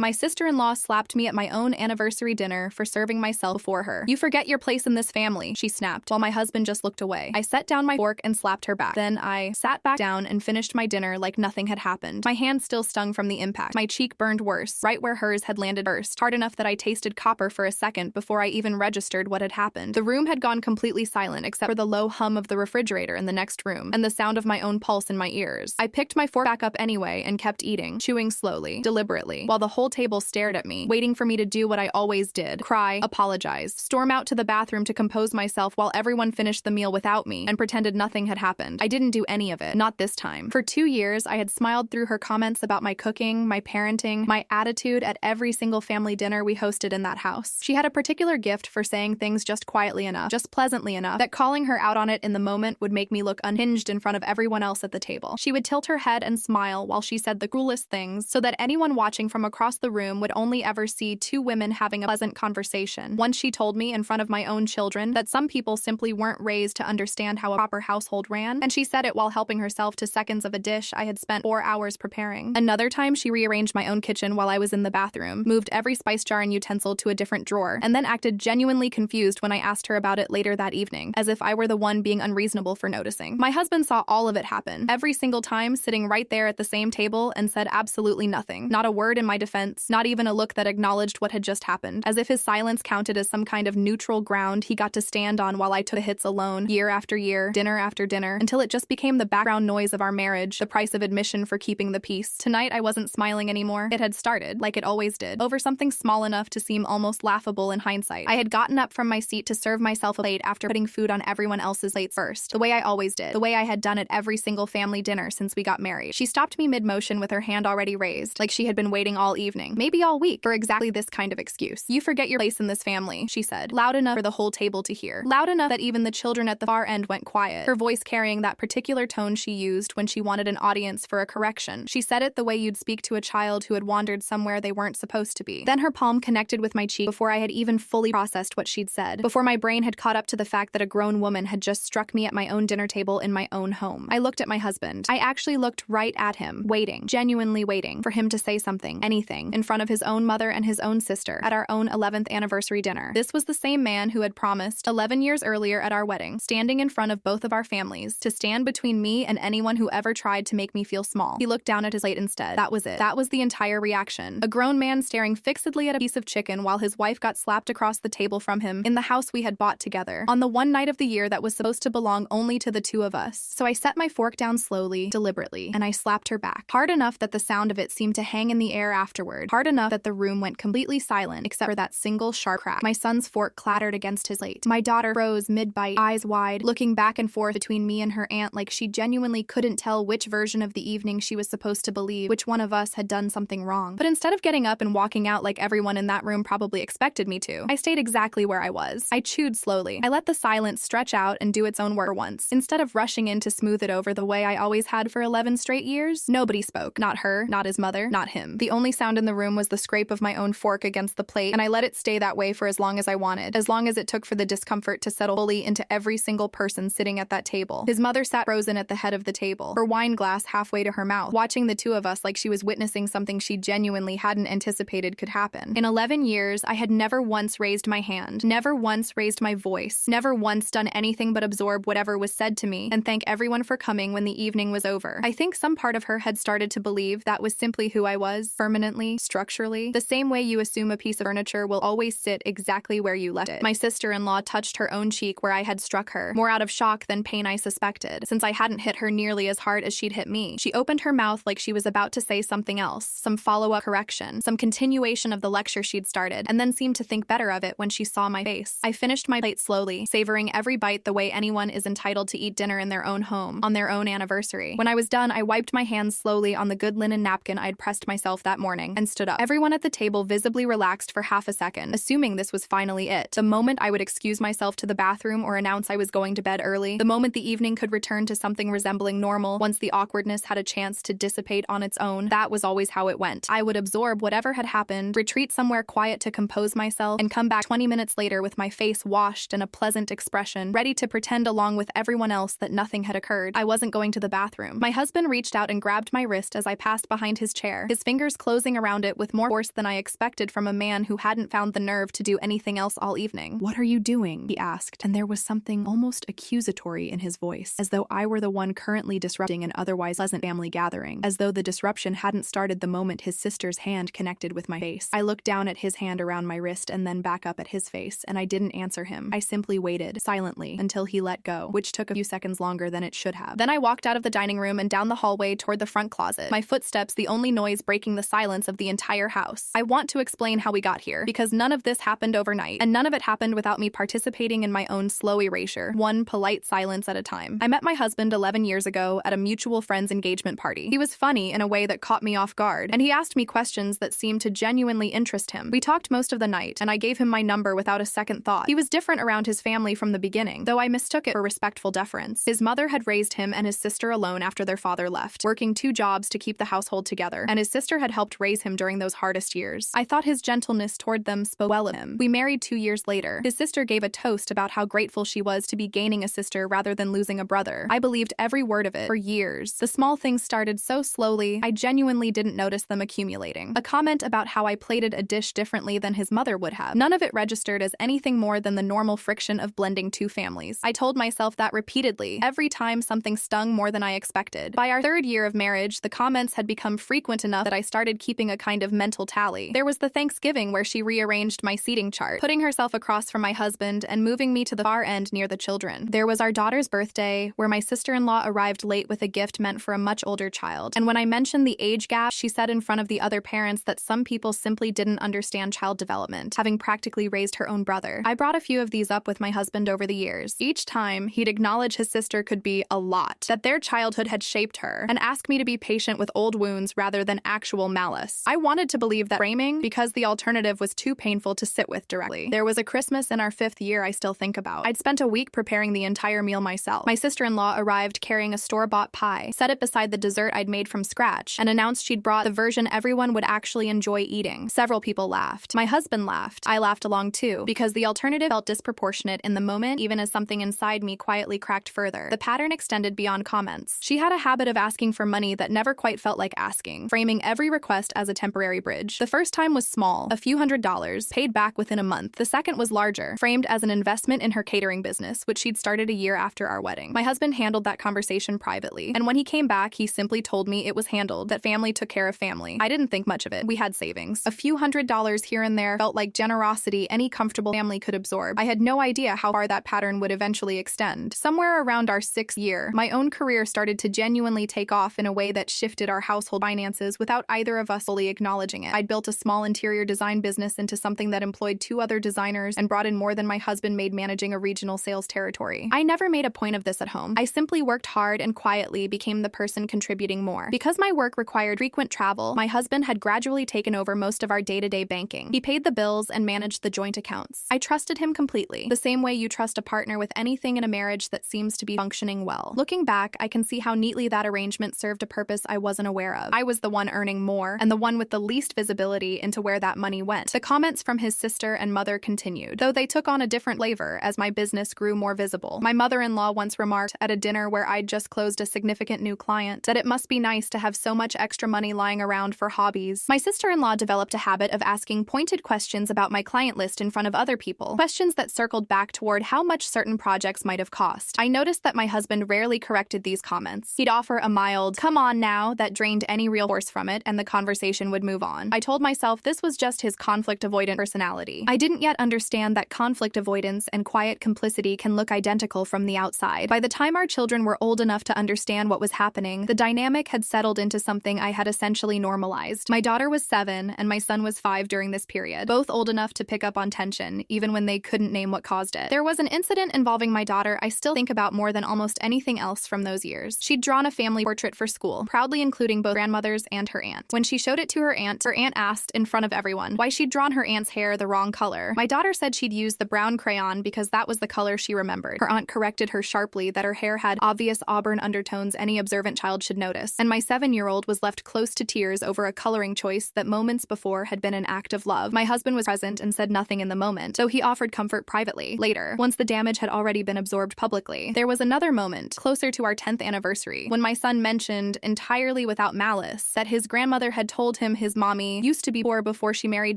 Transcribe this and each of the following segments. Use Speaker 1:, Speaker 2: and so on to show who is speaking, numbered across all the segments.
Speaker 1: My sister-in-law slapped me at my own anniversary dinner for serving myself before her. "You forget your place in this family," she snapped, while my husband just looked away. I set down my fork and slapped her back. Then I sat back down and finished my dinner like nothing had happened. My hand still stung from the impact. My cheek burned worse, right where hers had landed first, hard enough that I tasted copper for a second before I even registered what had happened. The room had gone completely silent except for the low hum of the refrigerator in the next room and the sound of my own pulse in my ears. I picked my fork back up anyway and kept eating, chewing slowly, deliberately, while the whole table stared at me, waiting for me to do what I always did: cry, apologize, storm out to the bathroom to compose myself while everyone finished the meal without me and pretended nothing had happened. I didn't do any of it, not this time. For 2 years, I had smiled through her comments about my cooking, my parenting, my attitude at every single family dinner we hosted in that house. She had a particular gift for saying things just quietly enough, just pleasantly enough, that calling her out on it in the moment would make me look unhinged in front of everyone else at the table. She would tilt her head and smile while she said the cruelest things, so that anyone watching from across the room would only ever see two women having a pleasant conversation. Once she told me in front of my own children that some people simply weren't raised to understand how a proper household ran, and she said it while helping herself to seconds of a dish I had spent 4 hours preparing. Another time, she rearranged my own kitchen while I was in the bathroom, moved every spice jar and utensil to a different drawer, and then acted genuinely confused when I asked her about it later that evening, as if I were the one being unreasonable for noticing. My husband saw all of it happen, every single time, sitting right there at the same table, and said absolutely nothing. Not a word in my defense, not even a look that acknowledged what had just happened, as if his silence counted as some kind of neutral ground he got to stand on while I took the hits alone, year after year, dinner after dinner, until it just became the background noise of our marriage, the price of admission for keeping the peace. Tonight, I wasn't smiling anymore. It had started, like it always did, over something small enough to seem almost laughable in hindsight. I had gotten up from my seat to serve myself a plate after putting food on everyone else's plates first, the way I always did, the way I had done at every single family dinner since we got married. She stopped me mid-motion with her hand already raised, like she had been waiting all evening, maybe all week, for exactly this kind of excuse. "You forget your place in this family," she said, loud enough for the whole table to hear, loud enough that even the children at the far end went quiet, her voice carrying that particular tone she used when she wanted an audience for a correction. She said it the way you'd speak to a child who had wandered somewhere they weren't supposed to be. Then her palm connected with my cheek before I had even fully processed what she'd said, before my brain had caught up to the fact that a grown woman had just struck me at my own dinner table in my own home. I looked at my husband. I actually looked right at him, waiting, genuinely waiting, for him to say something, anything, in front of his own mother and his own sister at our own 11th anniversary dinner. This was the same man who had promised, 11 years earlier at our wedding, standing in front of both of our families, to stand between me and anyone who ever tried to make me feel small. He looked down at his plate instead. That was it. That was the entire reaction. A grown man staring fixedly at a piece of chicken while his wife got slapped across the table from him in the house we had bought together, on the one night of the year that was supposed to belong only to the two of us. So I set my fork down slowly, deliberately, and I slapped her back, hard enough that the sound of it seemed to hang in the air afterward, hard enough that the room went completely silent except for that single sharp crack. My son's fork clattered against his plate. My daughter froze mid-bite, eyes wide, looking back and forth between me and her aunt like she genuinely couldn't tell which version of the evening she was supposed to believe, which one of us had done something wrong. But instead of getting up and walking out like everyone in that room probably expected me to, I stayed exactly where I was. I chewed slowly. I let the silence stretch out and do its own work for once, instead of rushing in to smooth it over the way I always had for 11 straight years. Nobody spoke. Not her, not his mother, not him. The only sound in the room was the scrape of my own fork against the plate, and I let it stay that way for as long as I wanted, as long as it took for the discomfort to settle fully into every single person sitting at that table. His mother sat frozen at the head of the table, her wine glass halfway to her mouth, watching the two of us like she was witnessing something she genuinely hadn't anticipated could happen. In 11 years, I had never once raised my hand, never once raised my voice, never once done anything but absorb whatever was said to me and thank everyone for coming when the evening was over. I think some part of her had started to believe that was simply who I was, permanently, structurally, the same way you assume a piece of furniture will always sit exactly where you left it. My sister-in-law touched her own cheek where I had struck her, more out of shock than pain I suspected, since I hadn't hit her nearly as hard as she'd hit me. She opened her mouth like she was about to say something else, some follow-up correction, some continuation of the lecture she'd started, and then seemed to think better of it when she saw my face. I finished my plate slowly, savoring every bite the way anyone is entitled to eat dinner in their own home, on their own anniversary. When I was done, I wiped my hands slowly on the good linen napkin I'd pressed myself that morning, and stood up. Everyone at the table visibly relaxed for half a second, assuming this was finally it. The moment I would excuse myself to the bathroom or announce I was going to bed early, the moment the evening could return to something resembling normal once the awkwardness had a chance to dissipate on its own, that was always how it went. I would absorb whatever had happened, retreat somewhere quiet to compose myself, and come back 20 minutes later with my face washed and a pleasant expression, ready to pretend along with everyone else that nothing had occurred. I wasn't going to the bathroom. My husband reached out and grabbed my wrist as I passed behind his chair, his fingers closing around around it with more force than I expected from a man who hadn't found the nerve to do anything else all evening. "What are you doing?" he asked, and there was something almost accusatory in his voice, as though I were the one currently disrupting an otherwise pleasant family gathering, as though the disruption hadn't started the moment his sister's hand connected with my face. I looked down at his hand around my wrist and then back up at his face, and I didn't answer him. I simply waited, silently, until he let go, which took a few seconds longer than it should have. Then I walked out of the dining room and down the hallway toward the front closet, my footsteps the only noise breaking the silence of the entire house. I want to explain how we got here, because none of this happened overnight, and none of it happened without me participating in my own slow erasure, one polite silence at a time. I met my husband 11 years ago at a mutual friend's engagement party. He was funny in a way that caught me off guard, and he asked me questions that seemed to genuinely interest him. We talked most of the night, and I gave him my number without a second thought. He was different around his family from the beginning, though I mistook it for respectful deference. His mother had raised him and his sister alone after their father left, working 2 jobs to keep the household together, and his sister had helped raise him during those hardest years. I thought his gentleness toward them spoke well of him. We married 2 years later. His sister gave a toast about how grateful she was to be gaining a sister rather than losing a brother. I believed every word of it for years. The small things started so slowly, I genuinely didn't notice them accumulating. A comment about how I plated a dish differently than his mother would have. None of it registered as anything more than the normal friction of blending 2 families. I told myself that repeatedly, every time something stung more than I expected. By our 3rd year of marriage, the comments had become frequent enough that I started keeping a kind of mental tally. There was the Thanksgiving where she rearranged my seating chart, putting herself across from my husband and moving me to the far end near the children. There was our daughter's birthday, where my sister-in-law arrived late with a gift meant for a much older child. And when I mentioned the age gap, she said in front of the other parents that some people simply didn't understand child development, having practically raised her own brother. I brought a few of these up with my husband over the years. Each time, he'd acknowledge his sister could be a lot, that their childhood had shaped her, and ask me to be patient with old wounds rather than actual malice. I wanted to believe that framing, because the alternative was too painful to sit with directly. There was a Christmas in our 5th year I still think about. I'd spent a week preparing the entire meal myself. My sister-in-law arrived carrying a store-bought pie, set it beside the dessert I'd made from scratch, and announced she'd brought the version everyone would actually enjoy eating. Several people laughed. My husband laughed. I laughed along too, because the alternative felt disproportionate in the moment, even as something inside me quietly cracked further. The pattern extended beyond comments. She had a habit of asking for money that never quite felt like asking, framing every request as a temporary bridge. The first time was small, a few $100s, paid back within a month. The second was larger, framed as an investment in her catering business, which she'd started a year after our wedding. My husband handled that conversation privately, and when he came back, he simply told me it was handled, that family took care of family. I didn't think much of it. We had savings. A few $100s here and there felt like generosity any comfortable family could absorb. I had no idea how far that pattern would eventually extend. Somewhere around our 6th year, my own career started to genuinely take off in a way that shifted our household finances without either of us fully acknowledging it. I'd built a small interior design business into something that employed 2 other designers and brought in more than my husband made managing a regional sales territory. I never made a point of this at home. I simply worked hard and quietly became the person contributing more. Because my work required frequent travel, my husband had gradually taken over most of our day-to-day banking. He paid the bills and managed the joint accounts. I trusted him completely, the same way you trust a partner with anything in a marriage that seems to be functioning well. Looking back, I can see how neatly that arrangement served a purpose I wasn't aware of. I was the one earning more, and the one with the least visibility into where that money went. The comments from his sister and mother continued, though they took on a different flavor as my business grew more visible. My mother-in-law once remarked at a dinner where I'd just closed a significant new client that it must be nice to have so much extra money lying around for hobbies. My sister-in-law developed a habit of asking pointed questions about my client list in front of other people, questions that circled back toward how much certain projects might have cost. I noticed that my husband rarely corrected these comments. He'd offer a mild, "come on now," that drained any real force from it, and the conversation would move on. I told myself this was just his conflict-avoidant personality. I didn't yet understand that conflict avoidance and quiet complicity can look identical from the outside. By the time our children were old enough to understand what was happening, the dynamic had settled into something I had essentially normalized. My daughter was 7, and my son was 5 during this period, both old enough to pick up on tension, even when they couldn't name what caused it. There was an incident involving my daughter I still think about more than almost anything else from those years. She'd drawn a family portrait for school, proudly including both grandmothers and her aunt. When she showed it to her aunt asked, in front of everyone, why she'd drawn her aunt's hair the wrong color. My daughter said she'd used the brown crayon because that was the color she remembered. Her aunt corrected her sharply that her hair had obvious auburn undertones any observant child should notice, and my 7-year-old was left close to tears over a coloring choice that moments before had been an act of love. My husband was present and said nothing in the moment, though he offered comfort privately. Later, once the damage had already been absorbed publicly, there was another moment, closer to our 10th anniversary, when my son mentioned, entirely without malice, that his grandmother had told him his mommy used to be poor before she married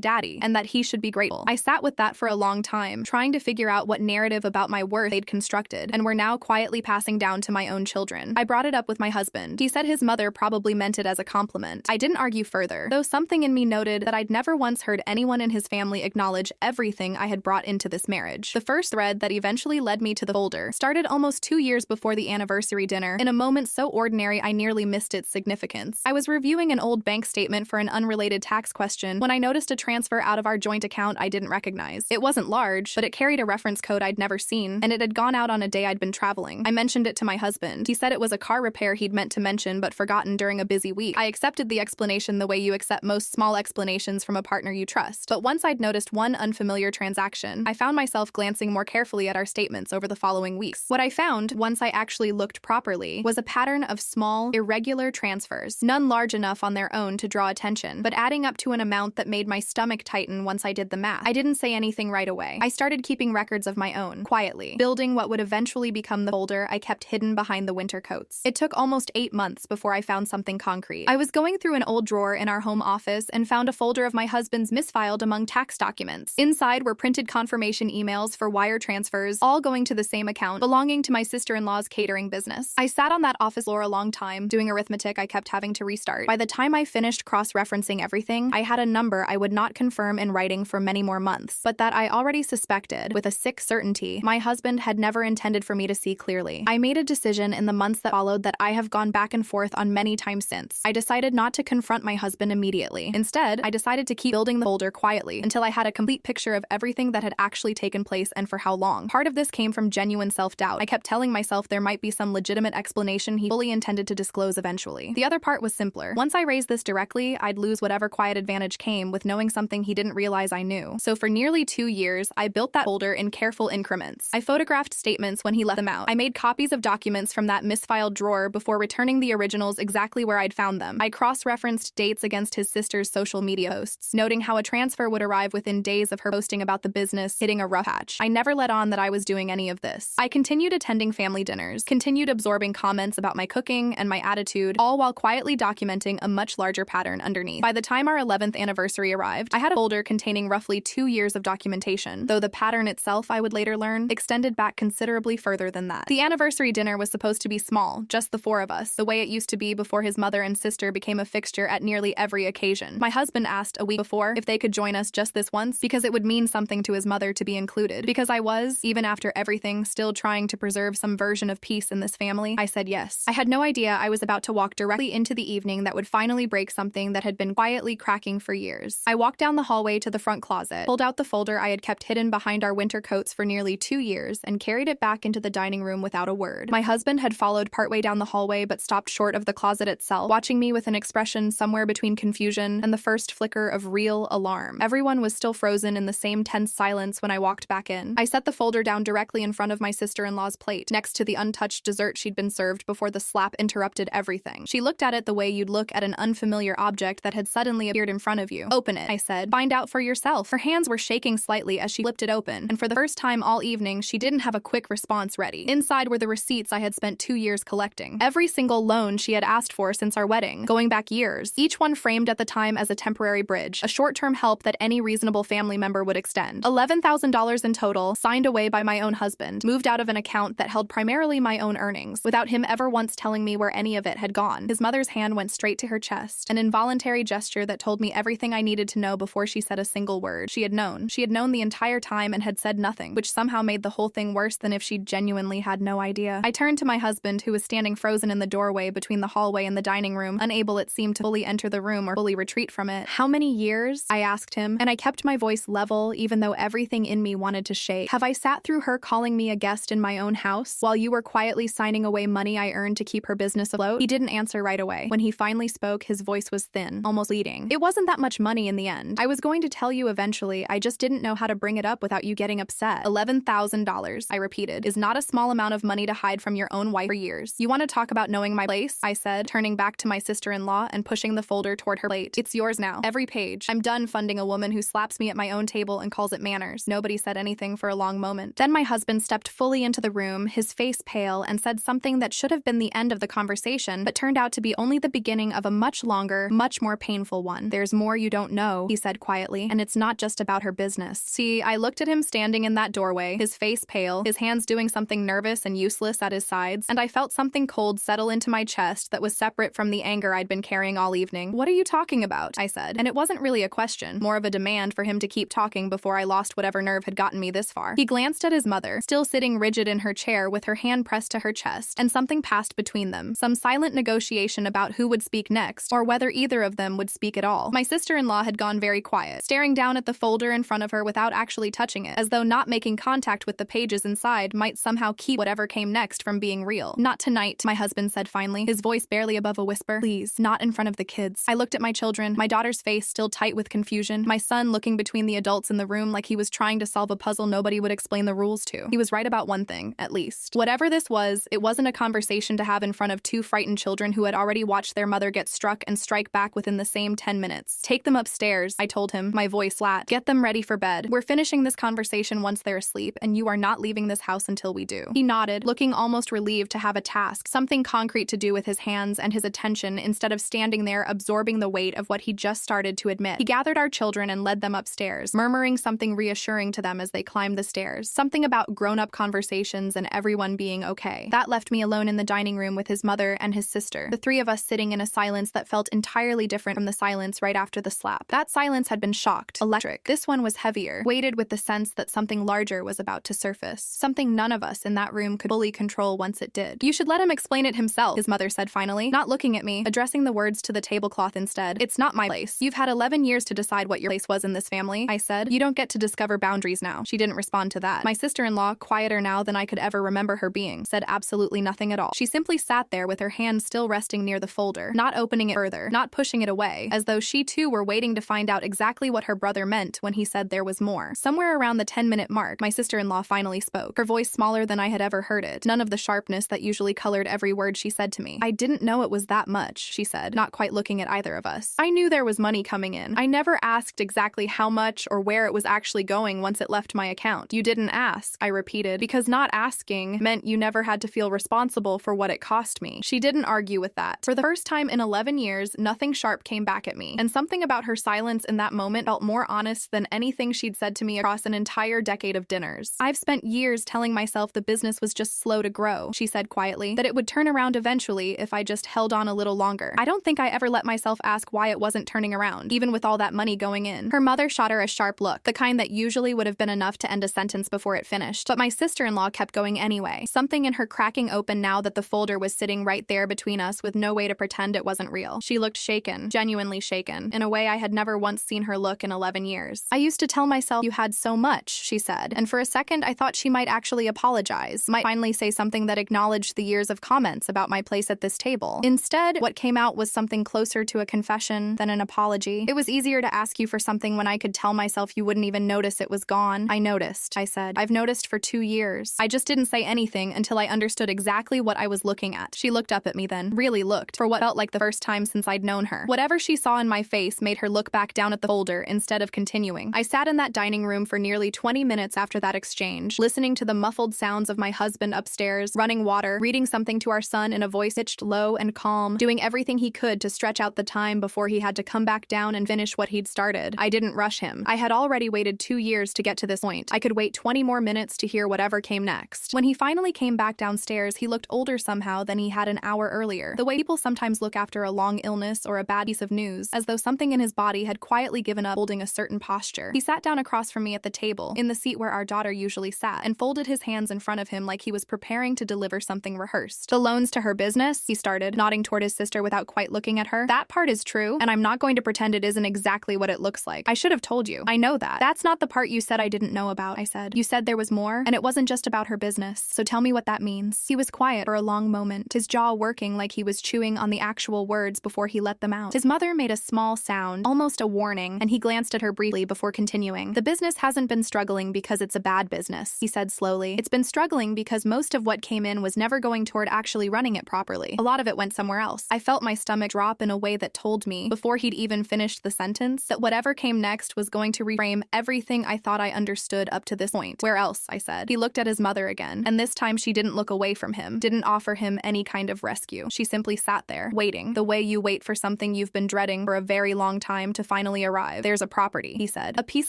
Speaker 1: daddy, and that he should be grateful. I sat with that for a long time, trying to figure out what narrative about my worth they'd constructed, and were now quietly passing down to my own children. I brought it up with my husband. He said his mother probably meant it as a compliment. I didn't argue further, though something in me noted that I'd never once heard anyone in his family acknowledge everything I had brought into this marriage. The first thread that eventually led me to the folder started almost 2 years before the anniversary dinner, in a moment so ordinary I nearly missed its significance. I was reviewing an old bank statement for an unrelated tax question when I noticed a transfer out of our joint account I didn't recognize. It wasn't large, but it carried a reference code I'd never seen, and it had gone out on a day I'd been traveling. I mentioned it to my husband. He said it was a car repair he'd meant to mention but forgotten during a busy week. I accepted the explanation the way you accept most small explanations from a partner you trust. But once I'd noticed one unfamiliar transaction, I found myself glancing more carefully at our statements over the following weeks. What I found, once I actually looked properly, was a pattern of small, irregular transfers, none large enough on their own to draw attention, but adding up to an amount that made my stomach tighten once I did the math. I didn't say anything right away. I started keeping records of my own, quietly, building what would eventually become the folder I kept hidden behind the winter coats. It took almost 8 months before I found something concrete. I was going through an old drawer in our home office and found a folder of my husband's misfiled among tax documents. Inside were printed confirmation emails for wire transfers, all going to the same account, belonging to my sister-in-law's catering business. I sat on that office floor a long time, doing arithmetic I kept having to restart. By the time I finished cross-referencing everything, I had a number I would not confirm in writing for many more months, but that I already suspected, with a sick certainty, my husband had never intended for me to see clearly. I made a decision in the months that followed that I have gone back and forth on many times since. I decided not to confront my husband immediately. Instead, I decided to keep building the folder quietly until I had a complete picture of everything that had actually taken place and for how long. Part of this came from genuine self-doubt. I kept telling myself there might be some legitimate explanation he fully intended to disclose eventually. The other part was simpler. Once I raised this directly, I'd lose whatever quiet advantage came with knowing something he didn't realize I knew. So for nearly 2 years, I built that folder in careful increments. I photographed statements when he left them out. I made copies of documents from that misfiled drawer before returning the originals exactly where I'd found them. I cross-referenced dates against his sister's social media posts, noting how a transfer would arrive within days of her posting about the business hitting a rough patch. I never let on that I was doing any of this. I continued attending family dinners, continued absorbing comments about my cooking and my attitude, all while quietly documenting a much larger pattern underneath. By the time our 11th anniversary arrived, I had a folder containing roughly 2 years of documentation, though the pattern itself, I would later learn, extended back considerably further than that. The anniversary dinner was supposed to be small, just the 4 of us, the way it used to be before his mother and sister became a fixture at nearly every occasion. My husband asked a week before if they could join us just this once because it would mean something to his mother to be included. Because I was, even after everything, still trying to preserve some version of peace in this family, I said yes. I had no idea I was about to walk directly into the evening that would finally break something that had been quietly cracking for years. I walked down the hallway to the front closet, pulled out the folder I had kept hidden behind our winter coats for nearly 2 years, and carried it back into the dining room without a word. My husband had followed partway down the hallway but stopped short of the closet itself, watching me with an expression somewhere between confusion and the first flicker of real alarm. Everyone was still frozen in the same tense silence when I walked back in. I set the folder down directly in front of my sister-in-law's plate, next to the untouched dessert she'd been served before the slap interrupted everything. She looked at it the way you'd look at an unfamiliar object that had suddenly appeared in front of you. "Open it," I said. "Find out for yourself." Her hands were shaking slightly as she flipped it open, and for the first time all evening, she didn't have a quick response ready. Inside were the receipts I had spent 2 years collecting. Every single loan she had asked for since our wedding, going back years, each one framed at the time as a temporary bridge, a short-term help that any reasonable family member would extend. $11,000 in total, signed away by my own husband, moved out of an account that held primarily my own earnings, without him ever once telling me where any of it had gone. His mother's hand went straight to her chest, an involuntary gesture that told me everything I needed to know before she said a single word. She had known. She had known the entire time and had said nothing, which somehow made the whole thing worse than if she genuinely had no idea. I turned to my husband, who was standing frozen in the doorway between the hallway and the dining room, unable it seemed to fully enter the room or fully retreat from it. "How many years?" I asked him, and I kept my voice level even though everything in me wanted to shake. "Have I sat through her calling me a guest in my own house while you were quietly signing away money I earned to keep her business afloat?" He didn't answer right away. When he finally spoke, his voice was thin, almost pleading. "It wasn't that much money in the end. I was going to tell you eventually, I just didn't know how to bring it up without you getting upset. $11,000, I repeated, is not a small amount of money to hide from your own wife for years. You want to talk about knowing my place?" I said, turning back to my sister-in-law and pushing the folder toward her plate. "It's yours now. Every page. I'm done funding a woman who slaps me at my own table and calls it manners." Nobody said anything for a long moment. Then my husband stepped fully into the room, his face pale, and said something that should have been the end of the conversation, but turned out to be only the beginning of a much longer, much much more painful one. There's more you don't know, he said quietly, and it's not just about her business. See, I looked at him standing in that doorway, his face pale, his hands doing something nervous and useless at his sides, and I felt something cold settle into my chest that was separate from the anger I'd been carrying all evening. What are you talking about? I said, and it wasn't really a question, more of a demand for him to keep talking before I lost whatever nerve had gotten me this far. He glanced at his mother, still sitting rigid in her chair with her hand pressed to her chest, and something passed between them, some silent negotiation about who would speak next, or whether either of them would speak at all. My sister-in-law had gone very quiet, staring down at the folder in front of her without actually touching it, as though not making contact with the pages inside might somehow keep whatever came next from being real. Not tonight, my husband said finally, his voice barely above a whisper. Please, not in front of the kids. I looked at my children, my daughter's face still tight with confusion, my son looking between the adults in the room like he was trying to solve a puzzle nobody would explain the rules to. He was right about one thing, at least. Whatever this was, it wasn't a conversation to have in front of two frightened children who had already watched their mother get struck and strike back within the same 10 minutes. Take them upstairs, I told him, my voice flat. Get them ready for bed. We're finishing this conversation once they're asleep, and you are not leaving this house until we do. He nodded, looking almost relieved to have a task, something concrete to do with his hands and his attention instead of standing there absorbing the weight of what he just started to admit. He gathered our children and led them upstairs, murmuring something reassuring to them as they climbed the stairs, something about grown-up conversations and everyone being okay. That left me alone in the dining room with his mother and his sister, the three of us sitting in a silence that felt entirely different from the silence right after the slap. That silence had been shocked, electric. This one was heavier, weighted with the sense that something larger was about to surface, something none of us in that room could fully control once it did. You should let him explain it himself, his mother said finally, not looking at me, addressing the words to the tablecloth instead. It's not my place. You've had 11 years to decide what your place was in this family, I said. You don't get to discover boundaries now. She didn't respond to that. My sister-in-law, quieter now than I could ever remember her being, said absolutely nothing at all. She simply sat there with her hand still resting near the folder, not opening it further, not pushing it away, as though she too were waiting to find out exactly what her brother meant when he said there was more. Somewhere around the 10-minute mark, my sister-in-law finally spoke, her voice smaller than I had ever heard it, none of the sharpness that usually colored every word she said to me. I didn't know it was that much, she said, not quite looking at either of us. I knew there was money coming in. I never asked exactly how much or where it was actually going once it left my account. You didn't ask, I repeated, because not asking meant you never had to feel responsible for what it cost me. She didn't argue with that. For the first time in 11 years, nothing sharp came back at me, and something about her silence in that moment felt more honest than anything she'd said to me across an entire decade of dinners. I've spent years telling myself the business was just slow to grow, she said quietly, that it would turn around eventually if I just held on a little longer. I don't think I ever let myself ask why it wasn't turning around, even with all that money going in. Her mother shot her a sharp look, the kind that usually would have been enough to end a sentence before it finished, but my sister-in-law kept going anyway, something in her cracking open now that the folder was sitting right there between us with no way to pretend it wasn't real. She looked shaken, genuinely shaken, in a way I had never once seen her look in 11 years. I used to tell myself you had so much, she said, and for a second I thought she might actually apologize, might finally say something that acknowledged the years of comments about my place at this table. Instead, what came out was something closer to a confession than an apology. It was easier to ask you for something when I could tell myself you wouldn't even notice it was gone. I noticed, I said. I've noticed for 2 years. I just didn't say anything until I understood exactly what I was looking at. She looked up at me then, really looked, for what felt like the first time since I'd known her. Whatever she saw in my face made her look back down at the folder instead of continuing. I sat in that dining room for nearly 20 minutes after that exchange, listening to the muffled sounds of my husband upstairs, running water, reading something to our son in a voice pitched low and calm, doing everything he could to stretch out the time before he had to come back down and finish what he'd started. I didn't rush him. I had already waited 2 years to get to this point. I could wait 20 more minutes to hear whatever came next. When he finally came back downstairs, he looked older somehow than he had an hour earlier, the way people sometimes look after a long illness or a bad piece of news, as though something in his body had quietly given up holding a certain posture. He sat down across from me at the table, in the seat where our daughter usually sat, and folded his hands in front of him like he was preparing to deliver something rehearsed. The loans to her business, he started, nodding toward his sister without quite looking at her. That part is true, and I'm not going to pretend it isn't exactly what it looks like. I should have told you. I know that. That's not the part you said I didn't know about, I said. You said there was more, and it wasn't just about her business, so tell me what that means. He was quiet for a long moment, his jaw working like he was chewing on the actual words before he let them out. His mother made a small sound, almost a warning, and he glanced at her briefly before continuing. The business hasn't been struggling because it's a bad business, he said slowly. It's been struggling because most of what came in was never going toward actually running it properly. A lot of it went somewhere else. I felt my stomach drop in a way that told me, before he'd even finished the sentence, that whatever came next was going to reframe everything I thought I understood up to this point. Where else? I said. He looked at his mother again, and this time she didn't look away from him, didn't offer him any kind of rescue. She simply sat there, waiting, the way you wait for something something you've been dreading for a very long time to finally arrive. There's a property, he said. A piece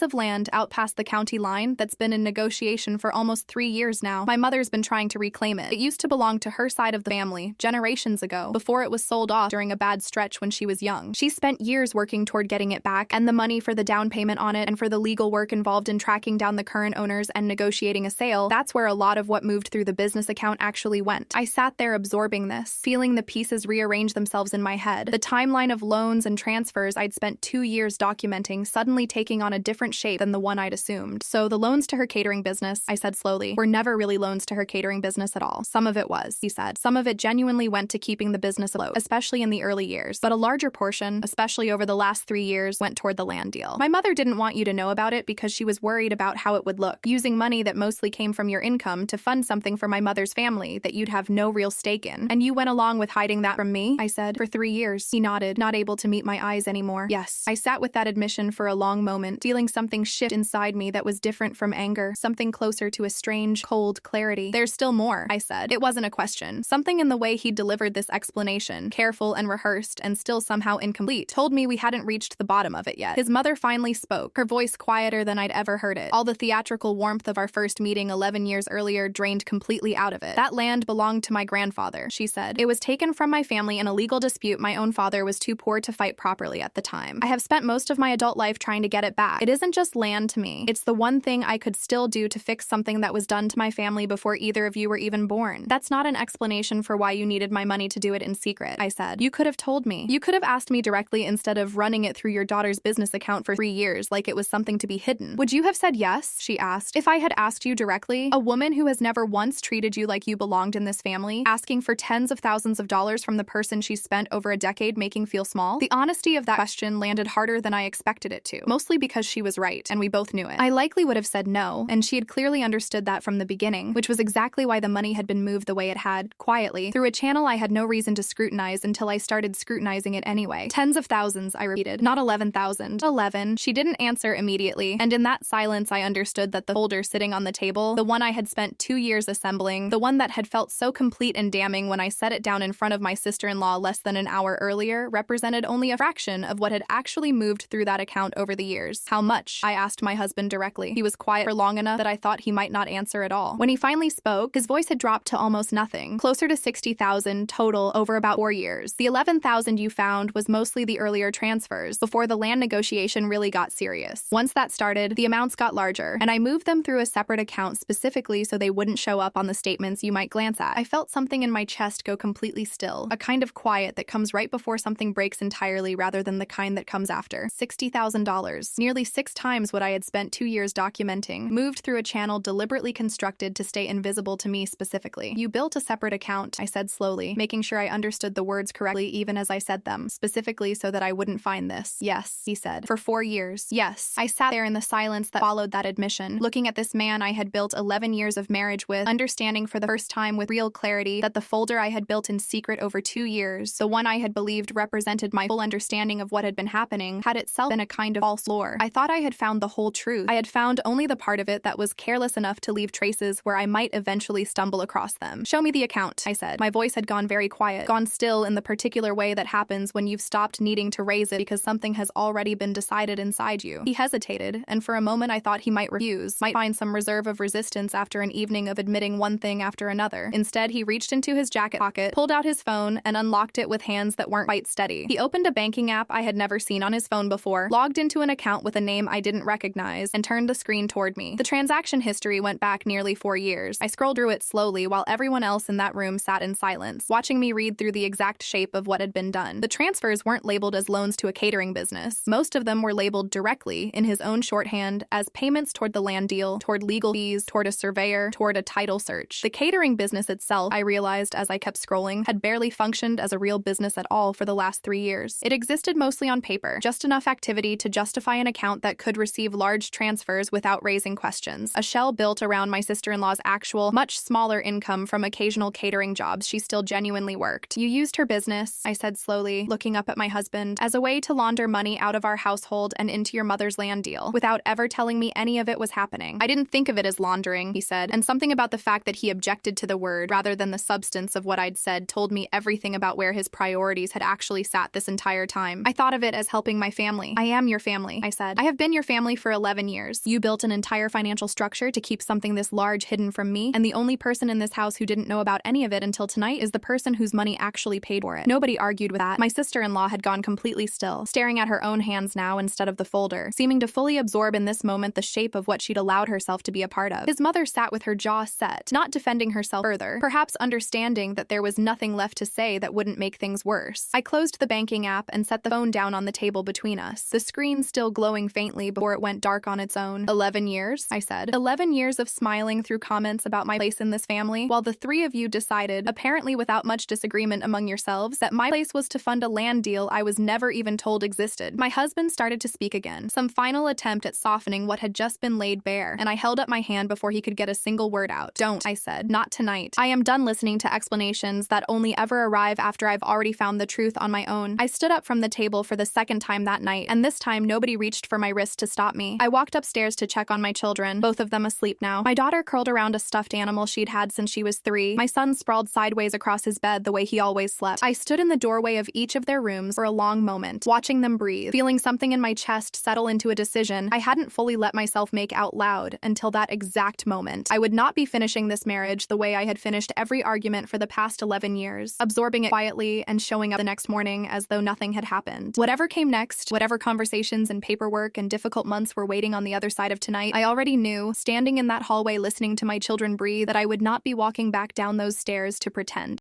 Speaker 1: of land out past the county line that's been in negotiation for almost 3 years now. My mother's been trying to reclaim it. It used to belong to her side of the family, generations ago, before it was sold off during a bad stretch when she was young. She spent years working toward getting it back, and the money for the down payment on it and for the legal work involved in tracking down the current owners and negotiating a sale, that's where a lot of what moved through the business account actually went. I sat there absorbing this, feeling the pieces rearrange themselves in my head. The timeline of loans and transfers I'd spent 2 years documenting suddenly taking on a different shape than the one I'd assumed. So the loans to her catering business, I said slowly, were never really loans to her catering business at all. Some of it was, he said. Some of it genuinely went to keeping the business afloat, especially in the early years. But a larger portion, especially over the last 3 years, went toward the land deal. My mother didn't want you to know about it because she was worried about how it would look, using money that mostly came from your income to fund something for my mother's family that you'd have no real stake in. And you went along with hiding that from me, I said. For 3 years. He nodded, not able to meet my eyes anymore. Yes. I sat with that admission for a long moment, feeling something shift inside me that was different from anger, something closer to a strange, cold clarity. There's still more, I said. It wasn't a question. Something in the way he delivered this explanation, careful and rehearsed and still somehow incomplete, told me we hadn't reached the bottom of it yet. His mother finally spoke, her voice quieter than I'd ever heard it. All the theatrical warmth of our first meeting 11 years earlier drained completely out of it. That land belonged to my grandfather, she said. It was taken from my family in a legal dispute my own father was too poor to fight properly at the time. I have spent most of my adult life trying to get it back. It isn't just land to me. It's the one thing I could still do to fix something that was done to my family before either of you were even born. That's not an explanation for why you needed my money to do it in secret, I said. You could have told me. You could have asked me directly instead of running it through your daughter's business account for 3 years like it was something to be hidden. Would you have said yes? She asked. If I had asked you directly, a woman who has never once treated you like you belonged in this family, asking for tens of thousands of dollars from the person she spent over a decade making feel small? The honesty of that question landed harder than I expected it to, mostly because she was right, and we both knew it. I likely would have said no, and she had clearly understood that from the beginning, which was exactly why the money had been moved the way it had, quietly, through a channel I had no reason to scrutinize until I started scrutinizing it anyway. Tens of thousands, I repeated, not 11,000. 11. She didn't answer immediately, and in that silence I understood that the folder sitting on the table, the one I had spent 2 years assembling, the one that had felt so complete and damning when I set it down in front of my sister-in-law less than an hour earlier, represented only a fraction of what had actually moved through that account over the years. How much? I asked my husband directly. He was quiet for long enough that I thought he might not answer at all. When he finally spoke, his voice had dropped to almost nothing, closer to 60,000 total over about 4 years. The 11,000 you found was mostly the earlier transfers, before the land negotiation really got serious. Once that started, the amounts got larger, and I moved them through a separate account specifically so they wouldn't show up on the statements you might glance at. I felt something in my chest go completely still, a kind of quiet that comes right before something breaks entirely rather than the kind that comes after. $60,000, nearly 6 times what I had spent 2 years documenting, moved through a channel deliberately constructed to stay invisible to me specifically. You built a separate account, I said slowly, making sure I understood the words correctly even as I said them, specifically so that I wouldn't find this. Yes, he said. For 4 years. Yes. I sat there in the silence that followed that admission, looking at this man I had built 11 years of marriage with, understanding for the first time with real clarity that the folder I had built in secret over 2 years, the one I had believed represented my full understanding of what had been happening, had itself been a kind of false lore. I thought I had found the whole truth. I had found only the part of it that was careless enough to leave traces where I might eventually stumble across them. Show me the account, I said. My voice had gone very quiet, gone still in the particular way that happens when you've stopped needing to raise it because something has already been decided inside you. He hesitated, and for a moment I thought he might refuse, might find some reserve of resistance after an evening of admitting one thing after another. Instead, he reached into his jacket pocket, pulled out his phone, and unlocked it with hands that weren't quite steady. He opened a banking app I had never seen on his phone before, logged into an account with a name I didn't recognize, and turned the screen toward me. The transaction history went back nearly 4 years. I scrolled through it slowly while everyone else in that room sat in silence, watching me read through the exact shape of what had been done. The transfers weren't labeled as loans to a catering business. Most of them were labeled directly, in his own shorthand, as payments toward the land deal, toward legal fees, toward a surveyor, toward a title search. The catering business itself, I realized as I kept scrolling, had barely functioned as a real business at all for the last 3 years. It existed mostly on paper, just enough activity to justify an account that could receive large transfers without raising questions. A shell built around my sister-in-law's actual, much smaller income from occasional catering jobs she still genuinely worked. You used her business, I said slowly, looking up at my husband, as a way to launder money out of our household and into your mother's land deal, without ever telling me any of it was happening. I didn't think of it as laundering, he said, and something about the fact that he objected to the word rather than the substance of what I'd said told me everything about where his priorities had actually actually sat this entire time. I thought of it as helping my family. I am your family, I said. I have been your family for 11 years. You built an entire financial structure to keep something this large hidden from me, and the only person in this house who didn't know about any of it until tonight is the person whose money actually paid for it. Nobody argued with that. My sister-in-law had gone completely still, staring at her own hands now instead of the folder, seeming to fully absorb in this moment the shape of what she'd allowed herself to be a part of. His mother sat with her jaw set, not defending herself further, perhaps understanding that there was nothing left to say that wouldn't make things worse. I closed the banking app and set the phone down on the table between us, the screen still glowing faintly before it went dark on its own. 11 years, I said. 11 years of smiling through comments about my place in this family, while the three of you decided, apparently without much disagreement among yourselves, that my place was to fund a land deal I was never even told existed. My husband started to speak again, some final attempt at softening what had just been laid bare, and I held up my hand before he could get a single word out. Don't, I said. Not tonight. I am done listening to explanations that only ever arrive after I've already found the truth on my own. I stood up from the table for the second time that night, and this time nobody reached for my wrist to stop me. I walked upstairs to check on my children, both of them asleep now. My daughter curled around a stuffed animal she'd had since she was 3. My son sprawled sideways across his bed the way he always slept. I stood in the doorway of each of their rooms for a long moment, watching them breathe, feeling something in my chest settle into a decision I hadn't fully let myself make out loud until that exact moment. I would not be finishing this marriage the way I had finished every argument for the past 11 years, absorbing it quietly and showing up the next morning as though nothing had happened. Whatever came next, whatever conversations and paperwork and difficult months were waiting on the other side of tonight, I already knew, standing in that hallway listening to my children breathe, that I would not be walking back down those stairs to pretend.